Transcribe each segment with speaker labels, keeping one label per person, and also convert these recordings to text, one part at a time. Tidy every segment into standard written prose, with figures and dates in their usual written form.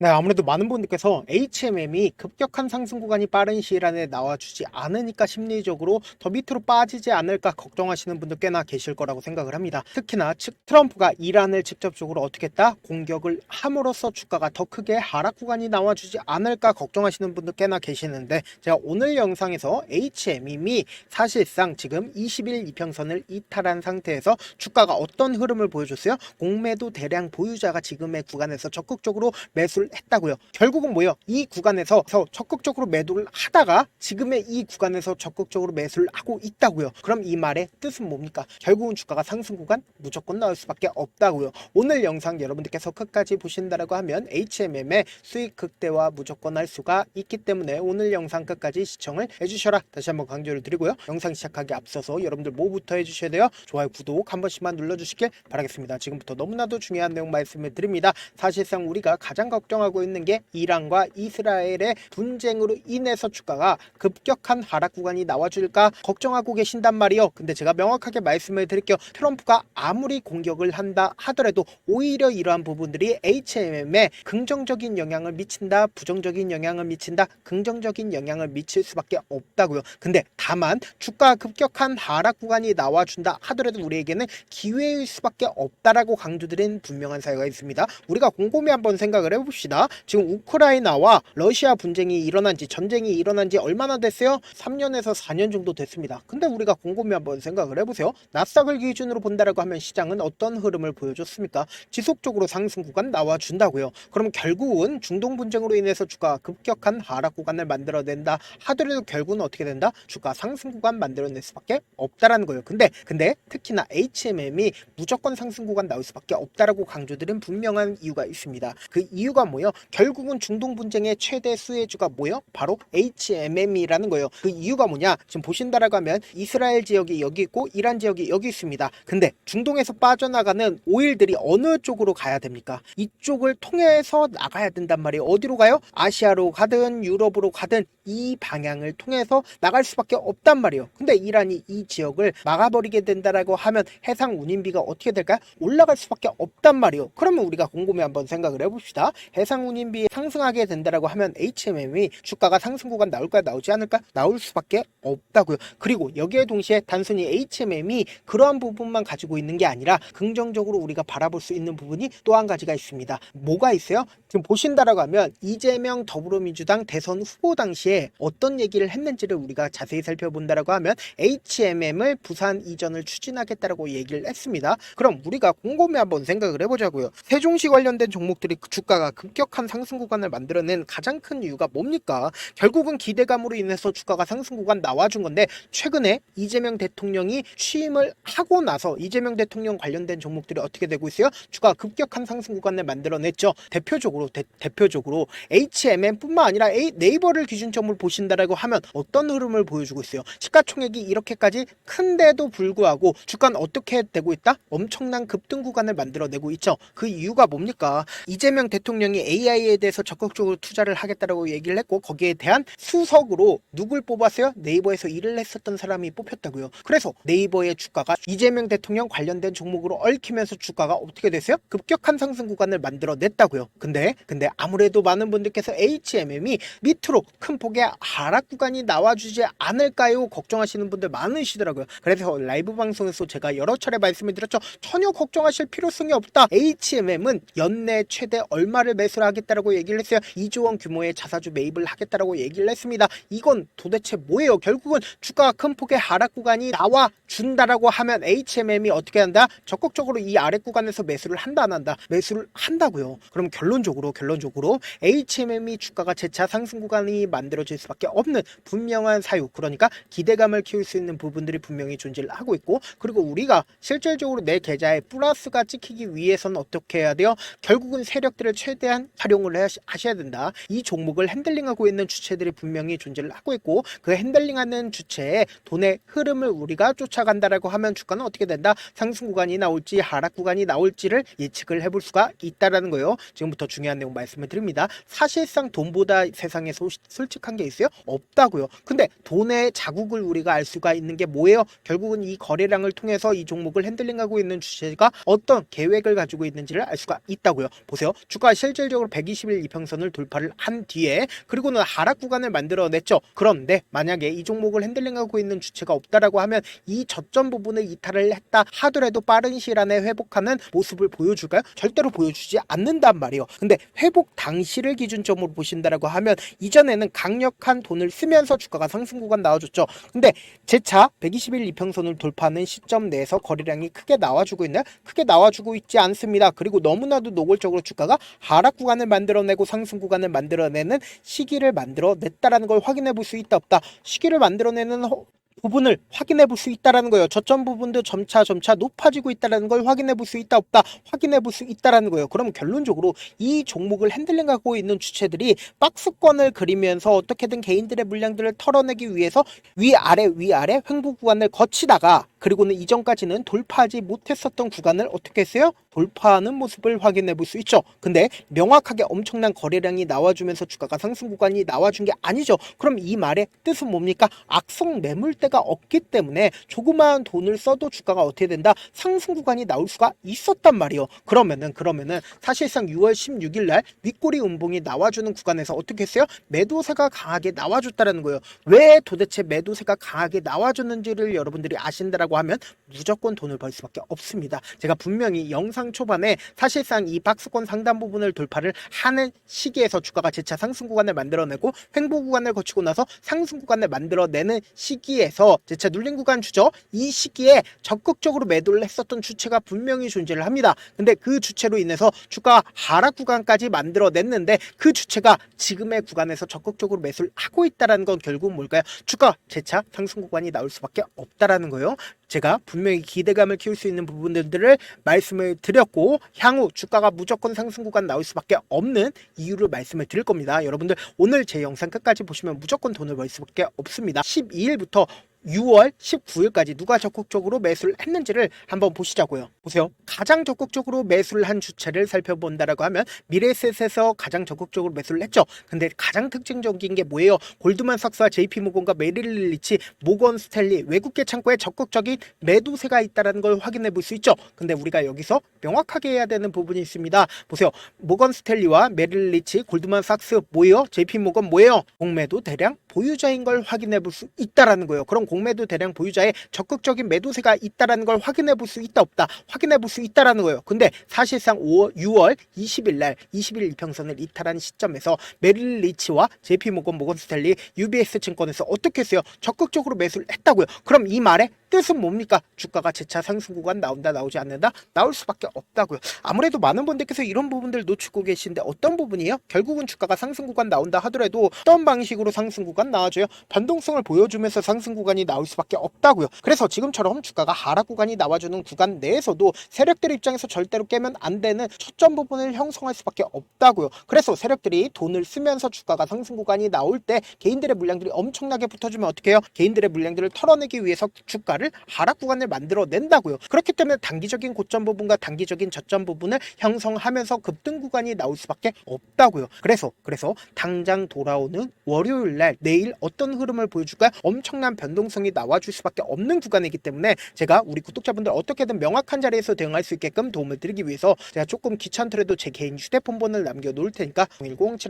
Speaker 1: 네, 아무래도 많은 분들께서 HMM이 급격한 상승 구간이 빠른 시일 안에 나와주지 않으니까 심리적으로 더 밑으로 빠지지 않을까 걱정하시는 분들 꽤나 계실 거라고 생각을 합니다. 특히나 트럼프가 이란을 직접적으로 어떻게 했다? 공격을 함으로써 주가가 더 크게 하락 구간이 나와주지 않을까 걱정하시는 분들 꽤나 계시는데, 제가 오늘 영상에서 HMM이 사실상 지금 20일 이평선을 이탈한 상태에서 주가가 어떤 흐름을 보여줬어요? 공매도 대량 보유자가 지금의 구간에서 적극적으로 매수를 했다고요. 결국은 뭐예요? 이 구간에서 적극적으로 매도를 하다가 지금의 이 구간에서 적극적으로 매수를 하고 있다고요. 그럼 이 말의 뜻은 뭡니까? 결국은 주가가 상승 구간 무조건 나올 수밖에 없다고요. 오늘 영상 여러분들께서 끝까지 보신다라고 하면 HMM의 수익 극대화 무조건 할 수가 있기 때문에 오늘 영상 끝까지 시청을 해주셔라, 다시 한번 강조를 드리고요. 영상 시작하기 앞서서 여러분들 뭐부터 해주셔야 돼요? 좋아요, 구독 한 번씩만 눌러주시길 바라겠습니다. 지금부터 너무나도 중요한 내용 말씀을 드립니다. 사실상 우리가 가장 걱정하고 있는 게 이란과 이스라엘의 분쟁으로 인해서 주가가 급격한 하락 구간이 나와줄까 걱정하고 계신단 말이요. 근데 제가 명확하게 말씀을 드릴게요. 트럼프가 아무리 공격을 한다 하더라도 오히려 이러한 부분들이 HMM에 긍정적인 영향을 미친다, 부정적인 영향을 미친다, 긍정적인 영향을 미칠 수밖에 없다고요. 근데 다만 주가 급격한 하락 구간이 나와준다 하더라도 우리에게는 기회일 수밖에 없다라고 강조드린 분명한 사유가 있습니다. 우리가 곰곰이 한번 생각을 해봅시다. 지금 우크라이나와 러시아 분쟁이 일어난 지, 전쟁이 일어난 지 얼마나 됐어요? 3년에서 4년 정도 됐습니다. 근데 우리가 곰곰이 한번 생각을 해보세요. 나스닥을 기준으로 본다라고 하면 시장은 어떤 흐름을 보여줬습니까? 지속적으로 상승 구간 나와준다고요. 그럼 결국은 중동 분쟁으로 인해서 주가 급격한 하락 구간을 만들어낸다 하더라도 결국은 어떻게 된다? 주가 상승 구간 만들어낼 수밖에 없다라는 거예요. 근데 특히나 HMM이 무조건 상승 구간 나올 수밖에 없다라고 강조드린 분명한 이유가 있습니다. 그 이유가 뭐예요? 결국은 중동 분쟁의 최대 수혜주가 뭐예요? 바로 HMM이라는 거예요. 그 이유가 뭐냐? 지금 보신다라고 하면 이스라엘 지역이 여기 있고 이란 지역이 여기 있습니다. 근데 중동에서 빠져나가는 오일들이 어느 쪽으로 가야 됩니까? 이쪽을 통해서 나가야 된단 말이에요. 어디로 가요? 아시아로 가든 유럽으로 가든 이 방향을 통해서 나갈 수밖에 없단 말이에요. 근데 이란이 이 지역을 막아버리게 된다라고 하면 해상 운임비가 어떻게 될까요? 올라갈 수밖에 없단 말이에요. 그러면 우리가 곰곰이 한번 생각을 해봅시다. 해상 운임비 상승하게 된다라고 하면 HMM이 주가가 상승 구간 나올까 나오지 않을까? 나올 수밖에 없다고요. 그리고 여기에 동시에 단순히 HMM이 그러한 부분만 가지고 있는 게 아니라 긍정적으로 우리가 바라볼 수 있는 부분이 또 한 가지가 있습니다. 뭐가 있어요? 지금 보신다라고 하면 이재명 더불어민주당 대선 후보 당시에 어떤 얘기를 했는지를 우리가 자세히 살펴본다라고 하면 HMM을 부산 이전을 추진하겠다라고 얘기를 했습니다. 그럼 우리가 곰곰이 한번 생각을 해보자고요. 세종시 관련된 종목들이 주가가 급격한 상승 구간을 만들어낸 가장 큰 이유가 뭡니까? 결국은 기대감으로 인해서 주가가 상승 구간 나와준 건데, 최근에 이재명 대통령이 취임을 하고 나서 이재명 대통령 관련된 종목들이 어떻게 되고 있어요? 주가가 급격한 상승 구간을 만들어냈죠. 대표적으로 HMM뿐만 아니라 네이버를 기준점으로 보신다라고 하면 어떤 흐름을 보여주고 있어요? 시가총액이 이렇게까지 큰데도 불구하고 주가는 어떻게 되고 있다? 엄청난 급등 구간을 만들어내고 있죠. 그 이유가 뭡니까? 이재명 대통령이 AI에 대해서 적극적으로 투자를 하겠다라고 얘기를 했고, 거기에 대한 수석으로 누굴 뽑았어요? 네이버에서 일을 했었던 사람이 뽑혔다고요. 그래서 네이버의 주가가 이재명 대통령 관련된 종목으로 얽히면서 주가가 어떻게 됐어요? 급격한 상승 구간을 만들어냈다고요. 근데 아무래도 많은 분들께서 HMM이 밑으로 큰 폭의 하락 구간이 나와주지 않을까요? 걱정하시는 분들 많으시더라고요. 그래서 라이브 방송에서 제가 여러 차례 말씀을 드렸죠. 전혀 걱정하실 필요성이 없다. HMM은 연내 최대 얼마를 매수를 하겠다라고 얘기를 했어요. 2조 원 규모의 자사주 매입을 하겠다라고 얘기를 했습니다. 이건 도대체 뭐예요? 결국은 주가가 큰 폭의 하락 구간이 나와 준다라고 하면 HMM이 어떻게 한다? 적극적으로 이 아래 구간에서 매수를 한다 안 한다? 매수를 한다고요. 그럼 결론적으로 HMM이 주가가 재차 상승 구간이 만들어질 수밖에 없는 분명한 사유, 그러니까 기대감을 키울 수 있는 부분들이 분명히 존재를 하고 있고, 그리고 우리가 실질적으로 내 계좌에 플러스가 찍히기 위해서는 어떻게 해야 돼요? 결국은 세력들을 최대한 활용을 하셔야 된다. 이 종목을 핸들링하고 있는 주체들이 분명히 존재를 하고 있고, 그 핸들링하는 주체의 돈의 흐름을 우리가 쫓아간다라고 하면 주가는 어떻게 된다? 상승 구간이 나올지 하락 구간이 나올지를 예측을 해볼 수가 있다라는 거예요. 지금부터 중요한 내용 말씀을 드립니다. 사실상 돈보다 세상에 솔직한 게 있어요? 없다고요. 근데 돈의 자국을 우리가 알 수가 있는 게 뭐예요? 결국은 이 거래량을 통해서 이 종목을 핸들링하고 있는 주체가 어떤 계획을 가지고 있는지를 알 수가 있다고요. 보세요. 주가 실질 실질적으로 120일 이평선을 돌파를 한 뒤에 그리고는 하락 구간을 만들어냈죠. 그런데 만약에 이 종목을 핸들링하고 있는 주체가 없다라고 하면 이 저점 부분을 이탈을 했다 하더라도 빠른 시일 안에 회복하는 모습을 보여줄까요? 절대로 보여주지 않는단 말이에요. 근데 회복 당시를 기준점으로 보신다라고 하면 이전에는 강력한 돈을 쓰면서 주가가 상승 구간 나와줬죠. 근데 재차 120일 이평선을 돌파하는 시점 내에서 거래량이 크게 나와주고 있나요? 크게 나와주고 있지 않습니다. 그리고 너무나도 노골적으로 주가가 하락 구간을 만들어내고 상승 구간을 만들어내는 시기를 만들어냈다라는 걸 확인해 볼 수 있다 없다. 시기를 만들어내는 부분을 확인해 볼 수 있다라는 거예요. 저점 부분도 점차 높아지고 있다라는 걸 확인해 볼 수 있다 없다 확인해 볼 수 있다라는 거예요. 그럼 결론적으로 이 종목을 핸들링하고 있는 주체들이 박스권을 그리면서 어떻게든 개인들의 물량들을 털어내기 위해서 위아래 횡보 구간을 거치다가 그리고는 이전까지는 돌파하지 못했었던 구간을 어떻게 했어요? 돌파하는 모습을 확인해 볼 수 있죠. 근데 명확하게 엄청난 거래량이 나와주면서 주가가 상승 구간이 나와준 게 아니죠. 그럼 이 말의 뜻은 뭡니까? 악성 매물대가 없기 때문에 조그마한 돈을 써도 주가가 어떻게 된다? 상승 구간이 나올 수가 있었단 말이에요. 그러면은 사실상 6월 16일 날 윗꼬리 음봉이 나와주는 구간에서 어떻게 했어요? 매도세가 강하게 나와줬다는 거예요. 왜 도대체 매도세가 강하게 나와줬는지를 여러분들이 아신다라고 하면 무조건 돈을 벌 수밖에 없습니다. 제가 분명히 영상 초반에 사실상 이 박스권 상단 부분을 돌파를 하는 시기에서 주가가 재차 상승 구간을 만들어내고 횡보 구간을 거치고 나서 상승 구간을 만들어내는 시기에서 재차 눌린 구간 주죠. 이 시기에 적극적으로 매도를 했었던 주체가 분명히 존재를 합니다. 근데 그 주체로 인해서 주가가 하락 구간까지 만들어냈는데 그 주체가 지금의 구간에서 적극적으로 매수를 하고 있다는 건 결국 뭘까요? 주가 재차 상승 구간이 나올 수밖에 없다라는 거예요. 제가 분명히 기대감을 키울 수 있는 부분들을 말씀을 드렸고 향후 주가가 무조건 상승 구간 나올 수밖에 없는 이유를 말씀을 드릴 겁니다. 여러분들 오늘 제 영상 끝까지 보시면 무조건 돈을 벌 수밖에 없습니다. 12일부터 6월 19일까지 누가 적극적으로 매수를 했는지를 한번 보시자고요. 보세요. 가장 적극적으로 매수를 한 주체를 살펴본다라고 하면 미래에셋에서 가장 적극적으로 매수를 했죠. 근데 가장 특징적인 게 뭐예요? 골드만삭스와 JP모건과 메릴 리치, 모건 스탠리 외국계 창고에 적극적인 매도세가 있다는 걸 확인해 볼 수 있죠. 근데 우리가 여기서 명확하게 해야 되는 부분이 있습니다. 보세요. 모건 스탠리와 메릴 리치, 골드만삭스 뭐예요? JP모건 뭐예요? 공매도 대량 보유자인 걸 확인해 볼 수 있다라는 거예요. 그럼 공매도 대량 보유자의 적극적인 매도세가 있다라는 걸 확인해 볼 수 있다 없다 확인해 볼 수 있다라는 거예요. 근데 사실상 6월 20일 날 20일 이평선을 이탈한 시점에서 메릴 리치와 JP모건, 모건 스탠리, UBS 증권에서 어떻게 했어요? 적극적으로 매수를 했다고요. 그럼 이 말의 뜻은 뭡니까? 주가가 재차 상승 구간 나온다 나오지 않는다? 나올 수밖에 없다고요. 아무래도 많은 분들께서 이런 부분들 놓치고 계신데 어떤 부분이에요? 결국은 주가가 상승 구간 나온다 하더라도 어떤 방식으로 상승 구간 나와줘요? 변동성을 보여주면서 상승 구간이 나올 수밖에 없다고요. 그래서 지금처럼 주가가 하락 구간이 나와주는 구간 내에서도 세력들 입장에서 절대로 깨면 안 되는 초점 부분을 형성할 수밖에 없다고요. 그래서 세력들이 돈을 쓰면서 주가가 상승 구간이 나올 때 개인들의 물량들이 엄청나게 붙어주면 어떻게 해요? 개인들의 물량들을 털어내기 위해서 주가를 하락 구간을 만들어낸다고요. 그렇기 때문에 단기적인 고점 부분과 단기적인 저점 부분을 형성하면서 급등 구간이 나올 수밖에 없다고요. 그래서 당장 돌아오는 월요일날 내일 어떤 흐름을 보여줄까요? 엄청난 변동성이 나와줄 수밖에 없는 구간이기 때문에 제가 우리 구독자분들 어떻게든 명확한 자리에서 대응할 수 있게끔 도움을 드리기 위해서 제가 조금 귀찮더라도 제 개인 휴대폰 번호를 남겨놓을 테니까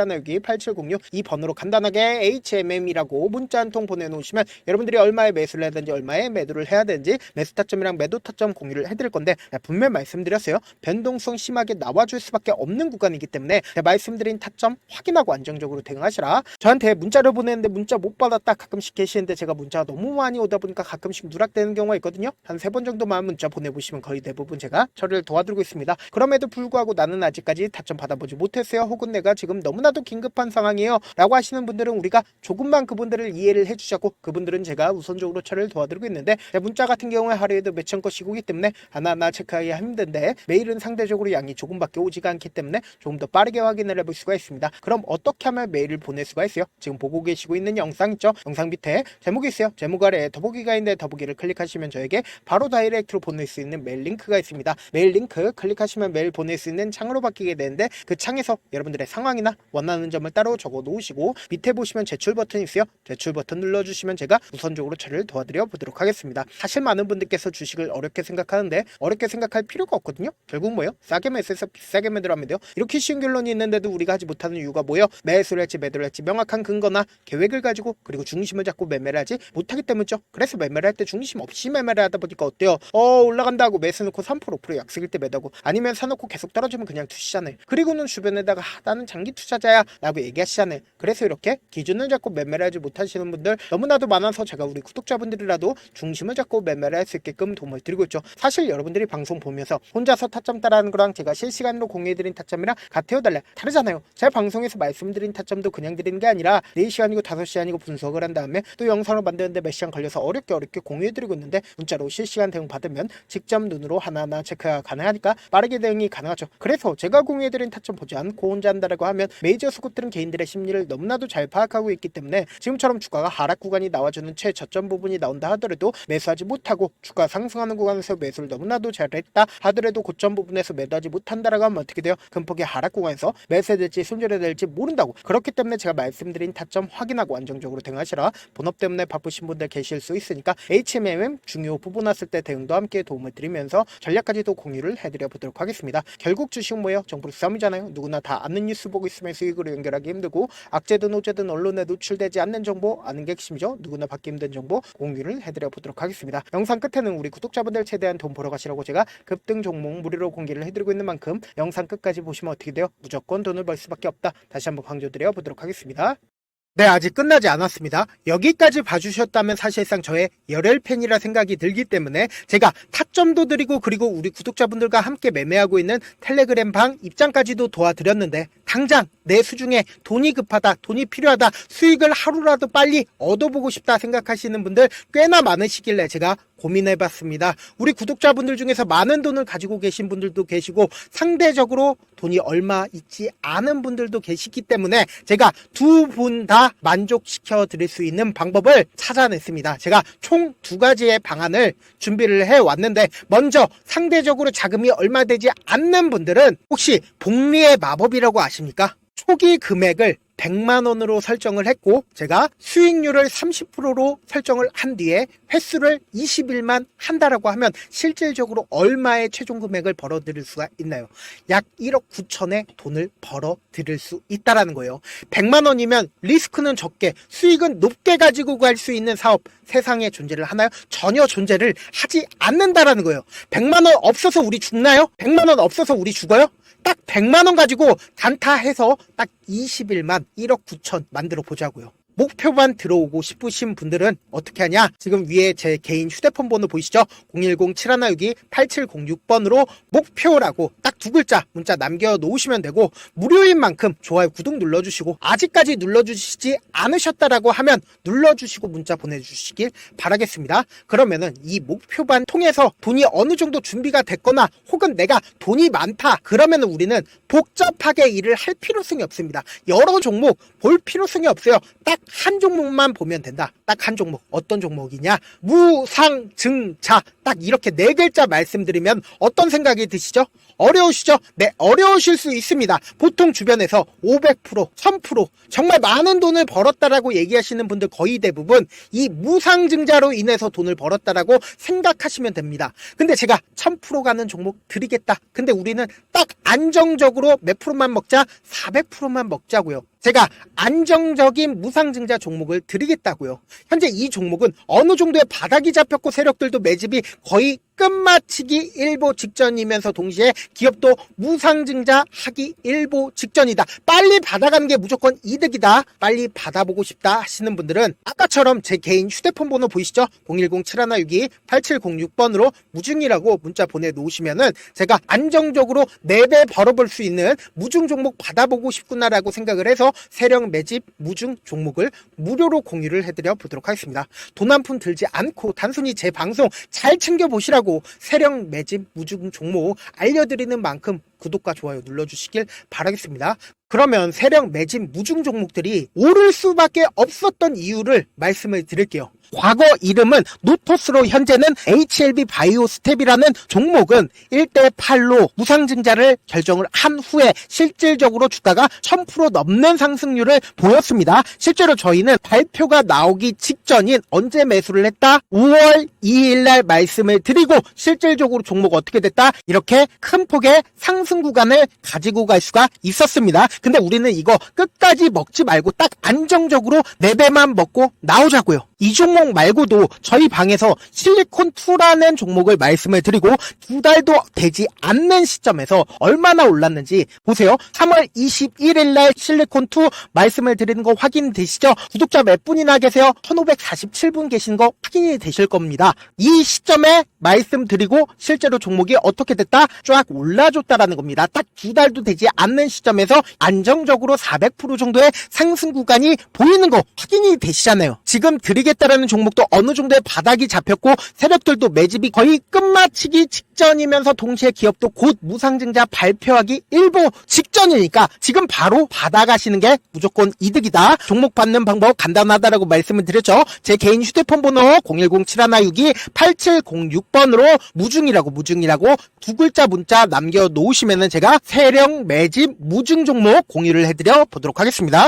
Speaker 1: 010-761-8706 이 번호로 간단하게 HMM이라고 문자 한 통 보내놓으시면 여러분들이 얼마에 매수를 하든지 얼마에 매도를 해야 되는지 매수 타점이랑 매도 타점 공유를 해드릴 건데 분명 말씀드렸어요. 변동성 심하게 나와줄 수밖에 없는 구간이기 때문에 제가 말씀드린 타점 확인하고 안정적으로 대응하시라. 저한테 문자를 보내는데 문자 못 받았다 가끔씩 계시는데 제가 문자가 너무 많이 오다 보니까 가끔씩 누락되는 경우가 있거든요. 한 3번 정도만 문자 보내보시면 거의 대부분 제가 처리를 도와드리고 있습니다. 그럼에도 불구하고 나는 아직까지 타점 받아보지 못했어요. 혹은 내가 지금 너무나도 긴급한 상황이에요 라고 하시는 분들은 우리가 조금만 그분들을 이해를 해주자고 그분들은 제가 우선적으로 처리를 도와드리고 있는데 문자 같은 경우에 하루에도 몇천 건씩 오기 때문에 하나하나 체크하기 힘든데 메일은 상대적으로 양이 조금밖에 오지가 않기 때문에 조금 더 빠르게 확인을 해볼 수가 있습니다. 그럼 어떻게 하면 메일을 보낼 수가 있어요? 지금 보고 계시고 있는 영상 있죠? 영상 밑에 제목이 있어요. 제목 메모 아래에 더보기가 있는데 더보기를 클릭하시면 저에게 바로 다이렉트로 보낼 수 있는 메일 링크가 있습니다. 메일 링크 클릭하시면 메일 보낼 수 있는 창으로 바뀌게 되는데 그 창에서 여러분들의 상황이나 원하는 점을 따로 적어 놓으시고 밑에 보시면 제출 버튼이 있어요. 제출 버튼 눌러주시면 제가 우선적으로 처리를 도와드려 보도록 하겠습니다. 사실 많은 분들께서 주식을 어렵게 생각하는데 어렵게 생각할 필요가 없거든요. 결국 뭐예요? 싸게 매수해서 비싸게 매도하면 돼요. 이렇게 쉬운 결론이 있는데도 우리가 하지 못하는 이유가 뭐예요? 매수를 할지 매도를 할지 명확한 근거나 계획을 가지고 그리고 중심을 잡고 매매를 하지 못하기 때문이죠. 그래서 매매를 할 때 중심 없이 매매를 하다 보니까 어때요? 올라간다고 매수 놓고 3% 5% 약속일 때 매도하고 아니면 사놓고 계속 떨어지면 그냥 투시잖아요. 그리고는 주변에다가 나는 장기 투자자야 라고 얘기하시잖아요. 그래서 이렇게 기준을 잡고 매매를 하지 못하시는 분들 너무나도 많아서 제가 우리 구독자분들이라도 중심을 잡고 매매를 할 수 있게끔 도움을 드리고 있죠. 사실 여러분들이 방송 보면서 혼자서 타점 따라하는 거랑 제가 실시간으로 공유해드린 타점이랑 같아요 달라요? 다르잖아요. 제가 방송에서 말씀드린 타점도 그냥 드리는 게 아니라 4시간이고 5시간이고 분석을 한 다음에 또 영상을 만드는데 몇 시간 걸려서 어렵게 공유해드리고 있는데 문자로 실시간 대응 받으면 직접 눈으로 하나하나 체크가 가능하니까 빠르게 대응이 가능하죠. 그래서 제가 공유해드린 타점 보지 않고 혼자 한다라고 하면 메이저 수급들은 개인들의 심리를 너무나도 잘 파악하고 있기 때문에 지금처럼 주가가 하락 구간이 나와주는 최저점 부분이 나온다 하더라도 매수하지 못하고 주가 상승하는 구간에서 매수를 너무나도 잘했다 하더라도 고점 부분에서 매도하지 못한다라고 하면 어떻게 돼요? 금폭의 하락 구간에서 매수해야 될지 손절해야 될지 모른다고. 그렇기 때문에 제가 말씀드린 타점 확인하고 안정적으로 대응하시라. 본업 때문에 바쁘신 분들 계실 수 있으니까 HMM 중요 부분 왔을 때 대응도 함께 도움을 드리면서 전략까지도 공유를 해드려 보도록 하겠습니다. 결국 주식은 뭐예요? 정보를 싸움이잖아요. 누구나 다 아는 뉴스 보고 있으면 수익으로 연결하기 힘들고 악재든 호재든 언론에 노출되지 않는 정보 아는 게 핵심이죠. 누구나 받기 힘든 정보 공유를 해드려 보도록 하겠습니다. 영상 끝에는 우리 구독자분들 최대한 돈 벌어 가시라고 제가 급등 종목 무료로 공개를 해드리고 있는 만큼 영상 끝까지 보시면 어떻게 돼요? 무조건 돈을 벌 수밖에 없다. 다시 한번 강조드려 보도록 하겠습니다. 네, 아직 끝나지 않았습니다. 여기까지 봐주셨다면 사실상 저의 열혈 팬이라 생각이 들기 때문에 제가 타점도 드리고 그리고 우리 구독자분들과 함께 매매하고 있는 텔레그램 방 입장까지도 도와드렸는데 당장 내 수중에 돈이 급하다, 돈이 필요하다, 수익을 하루라도 빨리 얻어보고 싶다 생각하시는 분들 꽤나 많으시길래 제가 고민해봤습니다. 우리 구독자분들 중에서 많은 돈을 가지고 계신 분들도 계시고 상대적으로 돈이 얼마 있지 않은 분들도 계시기 때문에 제가 두 분 다 만족시켜 드릴 수 있는 방법을 찾아냈습니다. 제가 총 2가지의 방안을 준비를 해왔는데 먼저 상대적으로 자금이 얼마 되지 않는 분들은 혹시 복리의 마법이라고 아십니까? 초기 금액을 100만원으로 설정을 했고 제가 수익률을 30%로 설정을 한 뒤에 횟수를 20일만 한다라고 하면 실질적으로 얼마의 최종 금액을 벌어들일 수가 있나요? 약 1억 9천의 돈을 벌어들일 수 있다라는 거예요. 100만원이면 리스크는 적게 수익은 높게 가지고 갈 수 있는 사업 세상에 존재를 하나요? 전혀 존재를 하지 않는다라는 거예요. 100만원 없어서 우리 죽나요? 100만원 없어서 우리 죽어요? 딱 100만원 가지고 단타해서 딱 20일만 1억 9천 만들어 보자고요. 목표만 들어오고 싶으신 분들은 어떻게 하냐? 지금 위에 제 개인 휴대폰 번호 보이시죠? 010-7162-8706번으로 목표라고 딱 2글자 문자 남겨놓으시면 되고 무료인 만큼 좋아요 구독 눌러주시고 아직까지 눌러주시지 않으셨다라고 하면 눌러주시고 문자 보내주시길 바라겠습니다. 그러면은 이 목표반 통해서 돈이 어느 정도 준비가 됐거나 혹은 내가 돈이 많다 그러면은 우리는 복잡하게 일을 할 필요성이 없습니다. 여러 종목 볼 필요성이 없어요. 딱 한 종목만 보면 된다. 딱 한 종목. 어떤 종목이냐? 무상증자. 딱 이렇게 4글자 말씀드리면 어떤 생각이 드시죠? 어려우시죠? 네, 어려우실 수 있습니다. 보통 주변에서 500%, 1000% 정말 많은 돈을 벌었다라고 얘기하시는 분들 거의 대부분 이 무상증자로 인해서 돈을 벌었다라고 생각하시면 됩니다. 근데 제가 1000% 가는 종목 드리겠다. 근데 우리는 딱 안정적으로 몇 프로만 먹자? 400%만 먹자고요. 제가 안정적인 무상증자 종목을 드리겠다고요. 현재 이 종목은 어느 정도의 바닥이 잡혔고 세력들도 매집이 거의 끝마치기 일보 직전이면서 동시에 기업도 무상증자 하기 일보 직전이다. 빨리 받아가는 게 무조건 이득이다. 빨리 받아보고 싶다 하시는 분들은 아까처럼 제 개인 휴대폰 번호 보이시죠? 010-7162-8706번으로 무중이라고 문자 보내놓으시면은 제가 안정적으로 4배 벌어볼 수 있는 무중 종목 받아보고 싶구나라고 생각을 해서 세력 매집 무중 종목을 무료로 공유를 해드려 보도록 하겠습니다. 돈 한 푼 들지 않고 단순히 제 방송 잘 챙겨보시라고 세력 매집 무중 종목 알려드리는 만큼 구독과 좋아요 눌러주시길 바라겠습니다. 그러면 세력 매집 무중 종목들이 오를 수밖에 없었던 이유를 말씀을 드릴게요. 과거 이름은 노토스로 현재는 HLB 바이오스텝이라는 종목은 1대8로 무상증자를 결정을 한 후에 실질적으로 주가가 1000% 넘는 상승률을 보였습니다. 실제로 저희는 발표가 나오기 직전인 언제 매수를 했다? 5월 2일 날 말씀을 드리고 실질적으로 종목 어떻게 됐다? 이렇게 큰 폭의 상승 구간을 가지고 갈 수가 있었습니다. 근데 우리는 이거 끝까지 먹지 말고 딱 안정적으로 4배만 먹고 나오자고요. 이 종목 말고도 저희 방에서 실리콘2라는 종목을 말씀을 드리고 2달도 되지 않는 시점에서 얼마나 올랐는지 보세요. 3월 21일 날 실리콘2 말씀을 드리는 거 확인되시죠? 구독자 몇 분이나 계세요? 1547분 계신 거 확인이 되실 겁니다. 이 시점에 말씀드리고 실제로 종목이 어떻게 됐다? 쫙 올라줬다라는 겁니다. 딱 2달도 되지 않는 시점에서 안정적으로 400% 정도의 상승 구간이 보이는 거 확인이 되시잖아요. 지금 드리겠다라는 종목도 어느 정도의 바닥이 잡혔고 세력들도 매집이 거의 끝마치기 직전이면서 동시에 기업도 곧 무상증자 발표하기 일보 직전이니까 지금 바로 받아가시는 게 무조건 이득이다. 종목 받는 방법 간단하다라고 말씀을 드렸죠. 제 개인 휴대폰 번호 010-7162-8706번으로 무중이라고 두 글자 문자 남겨놓으시면은 제가 세력 매집 무중 종목 공유를 해드려 보도록 하겠습니다.